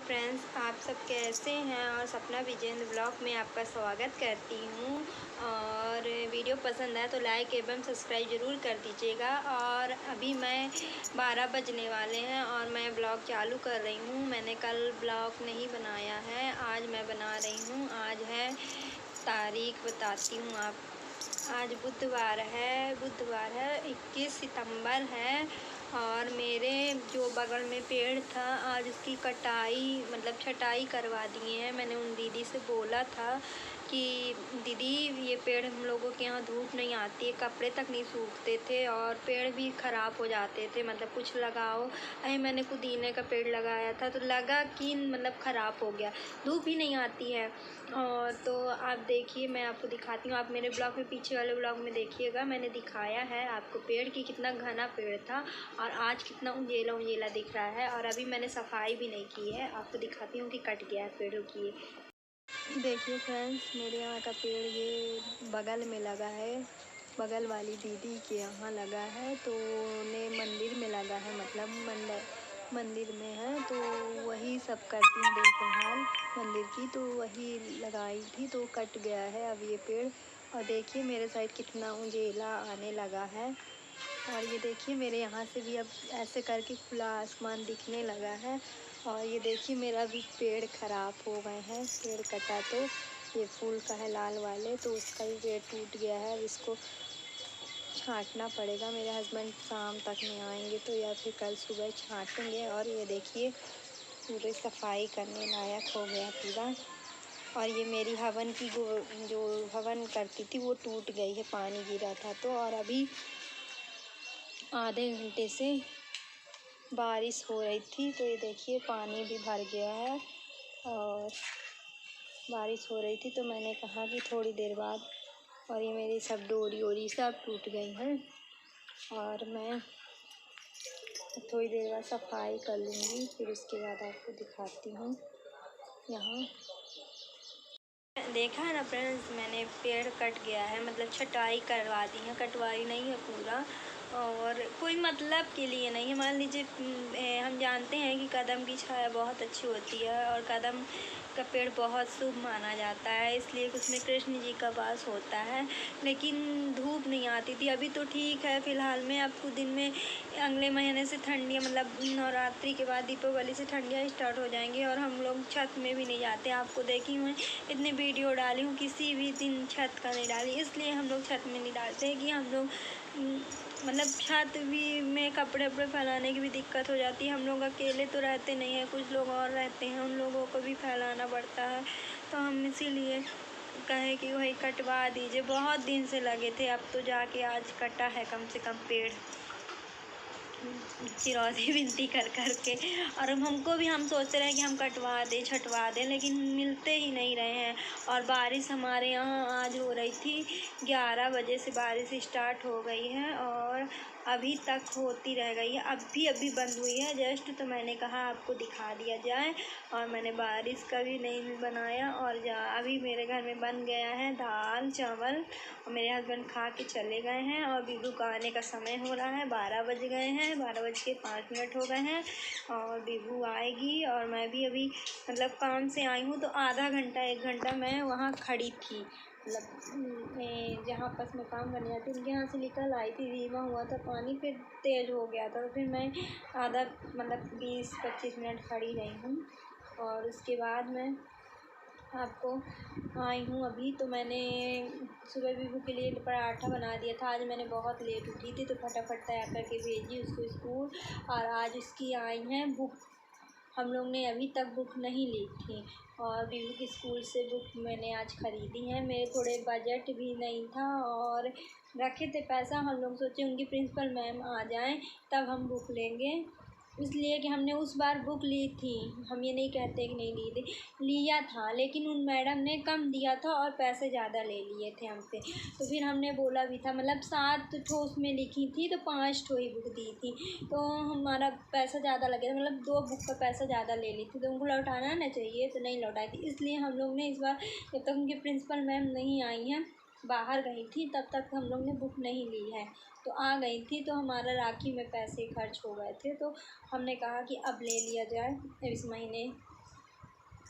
Friends, आप सब कैसे हैं। और सपना विजेंद्र ब्लॉग में आपका स्वागत करती हूँ। और वीडियो पसंद आए तो लाइक एवं सब्सक्राइब ज़रूर कर दीजिएगा। और अभी मैं 12 बजने वाले हैं और मैं ब्लॉग चालू कर रही हूँ। मैंने कल ब्लॉग नहीं बनाया है, आज मैं बना रही हूँ। आज है तारीख बताती हूँ आप। आज बुधवार है 21 सितंबर है। और मेरे जो बगल में पेड़ था, आज उसकी कटाई मतलब छटाई करवा दिए हैं। मैंने उन दीदी से बोला था कि दीदी ये पेड़ हम लोगों के यहाँ धूप नहीं आती है, कपड़े तक नहीं सूखते थे और पेड़ भी ख़राब हो जाते थे, मतलब कुछ लगाओ। अरे मैंने पुदीने का पेड़ लगाया था तो लगा कि मतलब ख़राब हो गया, धूप ही नहीं आती है। और तो आप देखिए, मैं आपको दिखाती हूँ। आप मेरे ब्लॉग में पीछे वाले ब्लॉग में देखिएगा, मैंने दिखाया है आपको पेड़ की कितना घना पेड़ था और आज कितना उंजेला उंजेला दिख रहा है। और अभी मैंने सफाई भी नहीं की है, आपको दिखाती हूँ कि कट गया है पेड़ों की। देखिए फ्रेंड्स, मेरे यहाँ का पेड़ ये बगल में लगा है, बगल वाली दीदी के यहाँ लगा है, तो उन्हें मंदिर में लगा है, मतलब मंदिर में है, तो वही सब करती हूँ देखभाल मंदिर की, तो वही लगाई थी तो कट गया है अब ये पेड़। और देखिए मेरे साइड कितना उंजेला आने लगा है। और ये देखिए मेरे यहाँ से भी अब ऐसे करके खुला आसमान दिखने लगा है। और ये देखिए मेरा भी पेड़ ख़राब हो गए हैं, पेड़ कटा तो ये फूल का है लाल वाले, तो उसका भी पेड़ टूट गया है। अब इसको छांटना पड़ेगा, मेरे हस्बैंड शाम तक में आएंगे तो या फिर कल सुबह छांटेंगे। और ये देखिए पूरी सफाई करने लायक हो गया पूरा। और ये मेरी हवन की जो हवन करती थी वो टूट गई है, पानी गिरा था तो। और अभी आधे घंटे से बारिश हो रही थी तो ये देखिए पानी भी भर गया है। और बारिश हो रही थी तो मैंने कहा कि थोड़ी देर बाद, और ये मेरी सब डोरी वोरी सब टूट गई हैं। और मैं थोड़ी देर बाद सफाई कर लूँगी, फिर उसके बाद आपको दिखाती हूँ। यहाँ देखा है ना फ्रेंड्स, मैंने पेड़ कट गया है, मतलब छटाई करवा दी है, कटवाई नहीं है पूरा। और कोई मतलब के लिए नहीं है। मान लीजिए हम जानते हैं कि कदम की छाया बहुत अच्छी होती है और कदम का पेड़ बहुत शुभ माना जाता है, इसलिए उसमें कृष्ण जी का वास होता है। लेकिन धूप नहीं आती थी, अभी तो ठीक है फ़िलहाल में। अब कुछ दिन में अगले महीने से ठंडियाँ, मतलब नवरात्रि के बाद दीपावली से ठंडियाँ स्टार्ट हो जाएंगी और हम लोग छत में भी नहीं जाते। आपको देखी हूँ इतनी वीडियो डाली हूँ, किसी भी दिन छत का नहीं डाली, इसलिए हम लोग छत में नहीं डालते हैं कि हम लोग मतलब छत भी में कपड़े वपड़े फैलाने की भी दिक्कत हो जाती है। हम लोग अकेले तो रहते नहीं हैं, कुछ लोग और रहते हैं, उन लोगों को भी फैलाना पड़ता है। तो हम इसीलिए कहे कि वही कटवा दीजिए, बहुत दिन से लगे थे, अब तो जाके आज कटा है कम से कम पेड़, चिरौती विनती कर कर के। और हमको भी, हम सोचते रहे कि हम कटवा दें छटवा दें, लेकिन मिलते ही नहीं रहे हैं। और बारिश हमारे यहाँ आज हो रही थी, 11 बजे से बारिश स्टार्ट हो गई है और अभी तक होती रह गई है। अभी बंद हुई है जस्ट, तो मैंने कहा आपको दिखा दिया जाए। और मैंने बारिश का भी नहीं बनाया। और अभी मेरे घर में बन गया है दाल चावल, और मेरे हस्बैंड खा के चले गए हैं। और बीबू का आने का समय हो रहा है, 12 बज गए हैं, 12:05 हो गए हैं और बीबू आएगी। और मैं भी अभी मतलब काम से आई हूँ तो आधा घंटा 1 घंटा मैं वहाँ खड़ी थी, मतलब जहाँ आपस में काम करने जाती उनके यहाँ से निकल आई थी, धीमा हुआ था पानी, फिर तेज़ हो गया था, तो फिर मैं आधा मतलब 20-25 मिनट खड़ी रही हूँ। और उसके बाद मैं आपको आई हूँ अभी। तो मैंने सुबह बीबू के लिए पराठा बना दिया था, आज मैंने बहुत लेट उठी थी तो फटाफट तैयार करके भेजी उसको स्कूल। और आज उसकी आई हैं बुक, हम लोग ने अभी तक बुक नहीं ली थी और बीबू की स्कूल से बुक मैंने आज ख़रीदी है। मेरे थोड़े बजट भी नहीं था और रखे थे पैसा, हम लोग सोचे उनकी प्रिंसिपल मैम आ जाएं तब हम बुक लेंगे, इसलिए कि हमने उस बार बुक ली थी, हम ये नहीं कहते कि नहीं ली थी, लिया था, लेकिन उन मैडम ने कम दिया था और पैसे ज़्यादा ले लिए थे हमसे। तो फिर हमने बोला भी था, मतलब 7 ठो उसमें लिखी थी तो 5 ठो ही बुक दी थी, तो हमारा पैसा ज़्यादा लगे था, मतलब 2 बुक का पैसा ज़्यादा ले ली थी, तो उनको लौटाना ना चाहिए, तो नहीं लौटाई थी। इसलिए हम लोग ने इस बार, जब तक उनकी प्रिंसिपल मैम नहीं आई हैं, बाहर गई थी, तब तक हम लोग ने बुक नहीं ली है। तो आ गई थी तो हमारा राखी में पैसे खर्च हो गए थे, तो हमने कहा कि अब ले लिया जाए इस महीने,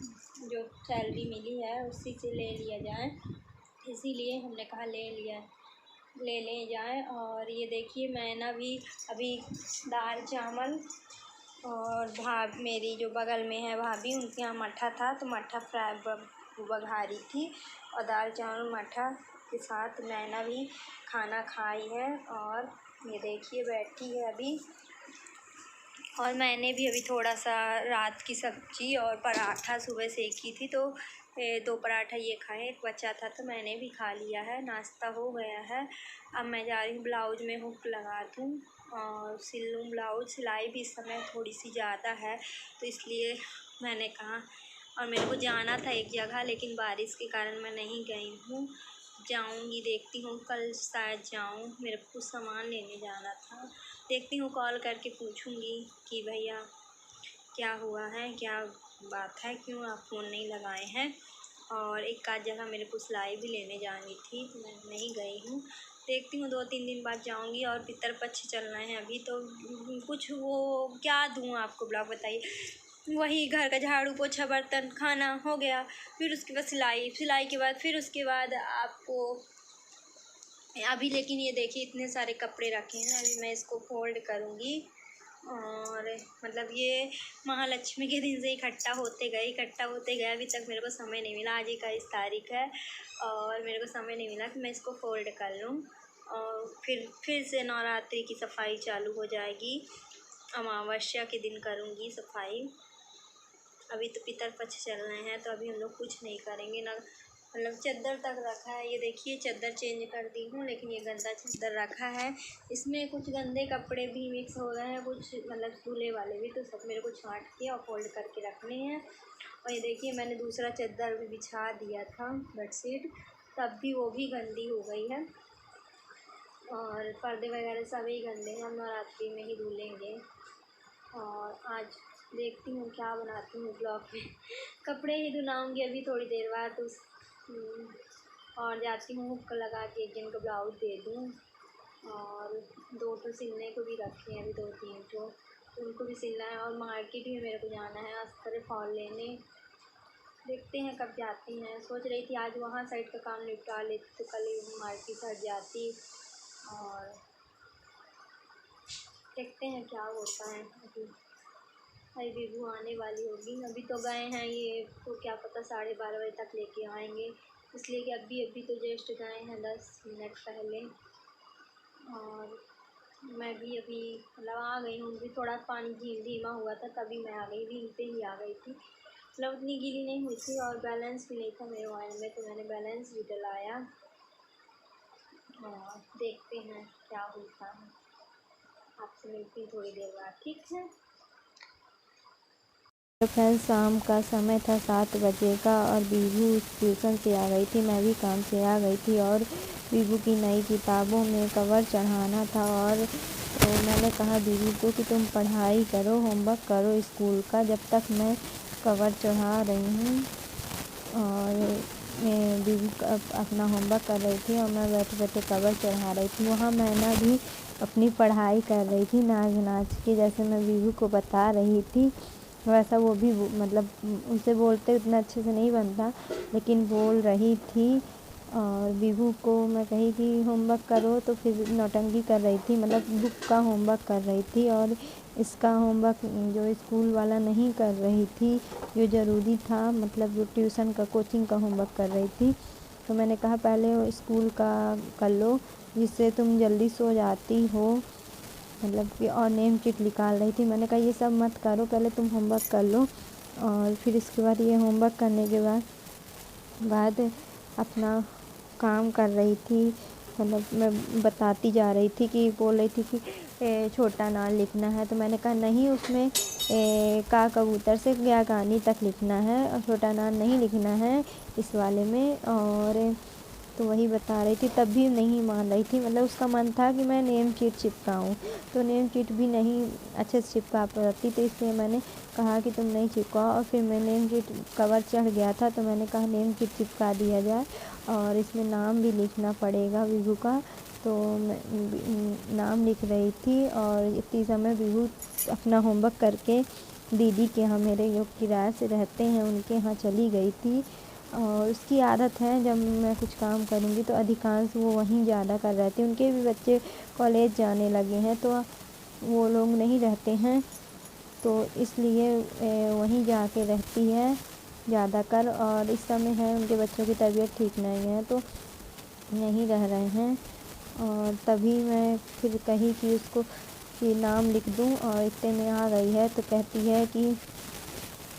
जो सैलरी मिली है उसी से ले लिया जाए, इसीलिए हमने कहा ले जाए। और ये देखिए मैं ना भी अभी दाल चावल और मेरी जो बगल में है भाभी, उनके यहाँ मट्ठा था तो मट्ठा फ्राई बघा रही थी, और दाल चावल मट्ठा के साथ मैंने भी खाना खाई है। और ये देखिए बैठी है अभी, और मैंने भी अभी थोड़ा सा रात की सब्ज़ी और पराठा सुबह सेकी थी, तो 2 पराठा ये खाए, एक बचा था तो मैंने भी खा लिया है, नाश्ता हो गया है। अब मैं जा रही हूँ ब्लाउज में हुक लगा दूँ और सिल लूँ ब्लाउज। सिलाई भी इस समय थोड़ी सी ज़्यादा है तो इसलिए मैंने कहा, और मेरे को जाना था एक जगह लेकिन बारिश के कारण मैं नहीं गई हूँ, जाऊँगी, देखती हूँ कल शायद जाऊँ, मेरे को कुछ सामान लेने जाना था। देखती हूँ, कॉल करके पूछूँगी कि भैया क्या हुआ है, क्या बात है, क्यों आप फ़ोन नहीं लगाए हैं। और एक आध जगह मेरे को सिलाई भी लेने जानी थी तो मैं नहीं गई हूँ, देखती हूँ 2-3 दिन बाद जाऊँगी। और पितरपक्ष चलना है अभी तो कुछ वो क्या दूँ आपको ब्लॉग बताइए, वही घर का झाड़ू पोछा बर्तन खाना हो गया, फिर उसके बाद सिलाई के बाद फिर उसके बाद आपको अभी, लेकिन ये देखिए इतने सारे कपड़े रखे हैं, अभी मैं इसको फोल्ड करूँगी। और मतलब ये महालक्ष्मी के दिन से इकट्ठा होते गए, अभी तक मेरे को समय नहीं मिला। आज 21 तारीख है और मेरे को समय नहीं मिला कि मैं इसको फोल्ड कर लूँ। और फिर से नवरात्रि की सफाई चालू हो जाएगी, अमावस्या के दिन करूँगी सफाई। अभी तो पितरपक्ष चल रहे हैं तो अभी हम लोग कुछ नहीं करेंगे ना, मतलब चादर तक रखा है। ये देखिए चादर चेंज कर दी हूँ, लेकिन ये गंदा चादर रखा है, इसमें कुछ गंदे कपड़े भी मिक्स हो गए हैं, कुछ मतलब धुले वाले भी, तो सब मेरे को छांट के और फोल्ड करके रखने हैं। और ये देखिए मैंने दूसरा चादर भी बिछा दिया था बेडशीट, तब भी वो भी गंदी हो गई है, और पर्दे वगैरह सभी गंदे हैं, हम नवरात्रि में ही धुलेंगे। और आज देखती हूँ क्या बनाती हूँ ब्लॉग में, कपड़े ही धुलाऊँगी अभी थोड़ी देर बाद। और जाती हूँ हुक लगा के एक जन को ब्लाउज दे दूँ, और 2 तो सिलने को भी रखे हैं अभी, 2-3 तो उनको भी सिलना है। और मार्केट भी मेरे को जाना है अस्तर फॉल लेने, देखते हैं कब जाती हैं। सोच रही थी आज वहाँ साइड का काम निपटा लेती तो कल मार्केट साइड जाती, और देखते हैं क्या होता है। अभी बीबू आने वाली होगी, अभी तो गए हैं ये, तो क्या पता 12:30 बजे तक लेके आएंगे, इसलिए कि अभी तो जस्ट गए हैं 10 मिनट पहले। और मैं भी अभी मतलब आ गई हूँ, भी थोड़ा पानी धीमा हुआ था तभी मैं आ गई, भीगते ही आ गई थी, मतलब उतनी गीली नहीं हुई थी। और बैलेंस भी नहीं था मेरे मोबाइल में तो मैंने बैलेंस भी डलाया। और देखते हैं क्या होता है, आपसे मिलती हूँ थोड़ी देर बाद, ठीक है। तो फ्रेंड्स शाम का समय था 7 बजे का, और बीबू ट्यूशन से आ गई थी, मैं भी काम से आ गई थी, और बीबू की नई किताबों में कवर चढ़ाना था। और तो मैंने कहा बीबू को कि तुम पढ़ाई करो, होमवर्क करो स्कूल का, जब तक मैं कवर चढ़ा रही हूँ। और बीबू अपना होमवर्क कर रही थी और मैं बैठे बैठे कवर चढ़ा रही थी। वहाँ मैना भी अपनी पढ़ाई कर रही थी नाच के, जैसे मैं बीबू को बता रही थी वैसा वो भी मतलब उसे बोलते उतना अच्छे से नहीं बनता, लेकिन बोल रही थी। और बीबू को मैं कही कि होमवर्क करो तो फिर नौटंकी कर रही थी, मतलब बुक का होमवर्क कर रही थी, और इसका होमवर्क जो स्कूल वाला नहीं कर रही थी, जो ज़रूरी था, मतलब जो ट्यूशन का कोचिंग का होमवर्क कर रही थी। तो मैंने कहा पहले स्कूल का कर लो, जिससे तुम जल्दी सो जाती हो, मतलब कि और नेम शीट निकाल रही थी। मैंने कहा ये सब मत करो, पहले तुम होमवर्क कर लो, और फिर इसके बाद ये होमवर्क करने के बाद अपना काम कर रही थी। मतलब मैं बताती जा रही थी कि बोल रही थी कि छोटा नाम लिखना है, तो मैंने कहा नहीं, उसमें का कबूतर से या गानी तक लिखना है, और छोटा नाम नहीं लिखना है इस वाले में। और तो वही बता रही थी, तब भी नहीं मान रही थी, मतलब उसका मन था कि मैं नेम शीट चिपकाऊँ, तो नेम शीट भी नहीं अच्छे से चिपका पाती, तो इसलिए मैंने कहा कि तुम नहीं चिपकाओ। और फिर मैं नेम शीट कवर चढ़ गया था तो मैंने कहा नेम शीट चिपका दिया जाए, और इसमें नाम भी लिखना पड़ेगा बीबू का। तो मैं नाम लिख रही थी, और इतनी समय बीबू अपना होमवर्क करके दीदी के यहाँ मेरे जो किराए से रहते हैं उनके यहाँ चली गई थी। और उसकी आदत है जब मैं कुछ काम करूँगी तो अधिकांश वो वहीं ज़्यादा कर रहती है। उनके भी बच्चे कॉलेज जाने लगे हैं तो वो लोग नहीं रहते हैं, तो इसलिए वहीं जाके रहती है ज़्यादातर। और इस समय है उनके बच्चों की तबीयत ठीक नहीं है तो यहीं रह रहे हैं। और तभी मैं फिर कही कि उसको कि नाम लिख दूं और इतने में आ गई है तो कहती है कि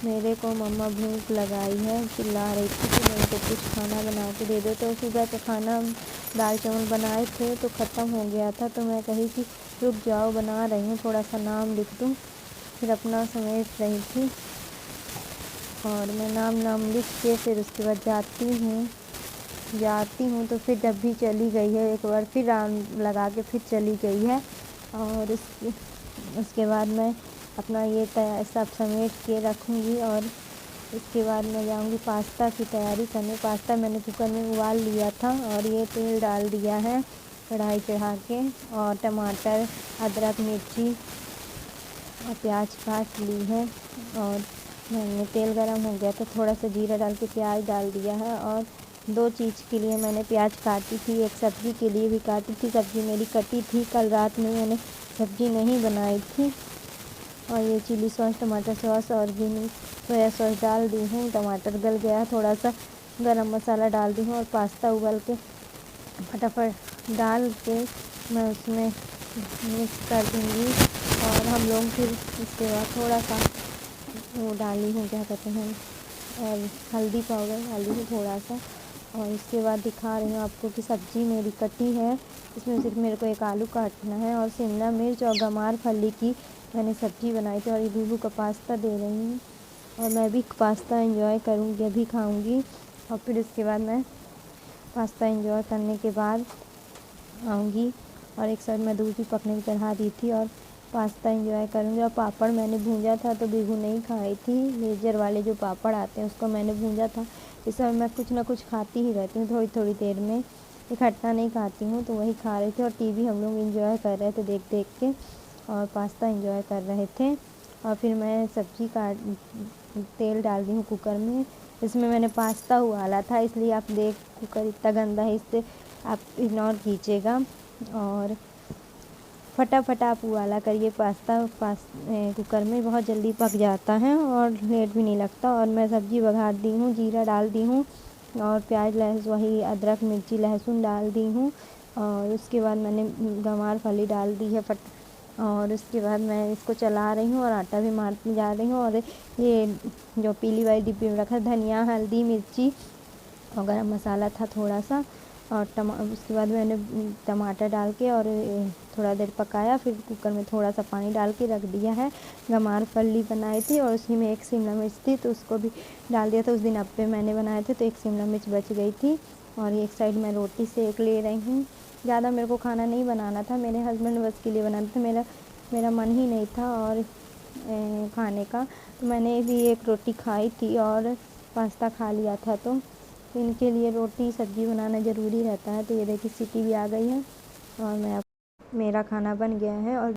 मेरे को मम्मा भूख लगाई है, चिल्ला रही थी कि मेरे को कुछ खाना बना के दे दो। तो सुबह का खाना दाल चावल बनाए थे तो ख़त्म हो गया था, तो मैं कही कि रुक जाओ बना रही हूँ, थोड़ा सा नाम लिख दूँ। फिर अपना समेट रही थी और मैं नाम लिख के फिर उसके बाद जाती हूँ तो फिर जब भी चली गई है एक बार फिर राउंड लगा के फिर चली गई है। और उसके बाद मैं अपना ये सब समेट के रखूँगी और इसके बाद मैं जाऊँगी पास्ता की तैयारी करने। पास्ता मैंने कुकर में उबाल लिया था और ये तेल डाल दिया है कढ़ाई चढ़ा के, और टमाटर, अदरक, मिर्ची और प्याज काट ली है। और मैंने तेल गरम हो गया तो थोड़ा सा जीरा डाल के प्याज डाल दिया है। और 2 चीज़ के लिए मैंने प्याज काटी थी, एक सब्ज़ी के लिए भी काटी थी, सब्ज़ी मेरी कटी थी, कल रात में मैंने सब्ज़ी नहीं बनाई थी। और ये चिली सॉस, टमाटर सॉस और सोया सॉस डाल दी हूँ। टमाटर गल गया, थोड़ा सा गरम मसाला डाल दी हूँ और पास्ता उबाल के फटाफट डाल के मैं उसमें मिक्स कर दूँगी। और हम लोग फिर इसके बाद थोड़ा सा वो डाली हूँ, क्या कहते हैं, और हल्दी पाउडर डाली हूँ थोड़ा सा। और इसके बाद दिखा रही हूँ आपको कि सब्ज़ी मेरी कटी है, इसमें सिर्फ मेरे को एक आलू काटना है और शिमला मिर्च और गमार फली की मैंने सब्ज़ी बनाई थी। और ये बीबू का पास्ता दे रही हूँ और मैं भी पास्ता एंजॉय करूँगी, अभी खाऊँगी। और फिर इसके बाद मैं पास्ता एंजॉय करने के बाद आऊँगी। और एक साइड मैं दूध भी पकने में चढ़ा दी थी और पास्ता एंजॉय करूँगी। और पापड़ मैंने भूंजा था तो बीबू नहीं खाई थी, लेजर वाले जो पापड़ आते हैं उसको मैंने भूंजा था। इस समय मैं कुछ ना कुछ खाती ही रहती हूँ, थोड़ी देर में, इकट्ठा नहीं खाती हूँ। तो वही खा रही थी और टीवी हम लोग एंजॉय कर रहे थे देख के, और पास्ता एंजॉय कर रहे थे। और फिर मैं सब्ज़ी का तेल डाल दी हूँ कुकर में, इसमें मैंने पास्ता उबाला था, इसलिए आप कुकर इतना गंदा है, इससे आप इग्नोर कीजिएगा। और फटाफट आप उबाला करिए पास्ता, कुकर में बहुत जल्दी पक जाता है और लेट भी नहीं लगता। और मैं सब्ज़ी बघार दी हूँ, जीरा डाल दी हूँ और प्याज लहसुन वही अदरक मिर्ची लहसुन डाल दी हूँ। और उसके बाद मैंने गंवार फली डाल दी है और उसके बाद मैं इसको चला रही हूँ और आटा भी मारती जा रही हूँ। और ये जो पीली वाली डिब्बी में रखा धनिया, हल्दी, मिर्ची और गरम मसाला था थोड़ा सा। और उसके बाद मैंने टमाटर डाल के और थोड़ा देर पकाया, फिर कुकर में थोड़ा सा पानी डाल के रख दिया है। गंवार फली बनाई थी और उसी में एक शिमला मिर्च थी तो उसको भी डाल दिया था। उस दिन अप्पे मैंने बनाए थे तो एक शिमला मिर्च बच गई थी। और एक साइड मैं रोटी सेक ले रही हूँ। ज़्यादा मेरे को खाना नहीं बनाना था, मेरे हस्बैंड बस के लिए बनाना था, मेरा मन ही नहीं था और खाने का। तो मैंने भी एक रोटी खाई थी और पास्ता खा लिया था। तो इनके लिए रोटी सब्ज़ी बनाना ज़रूरी रहता है। तो ये देखिए सीटी भी आ गई है और मेरा खाना बन गया है। और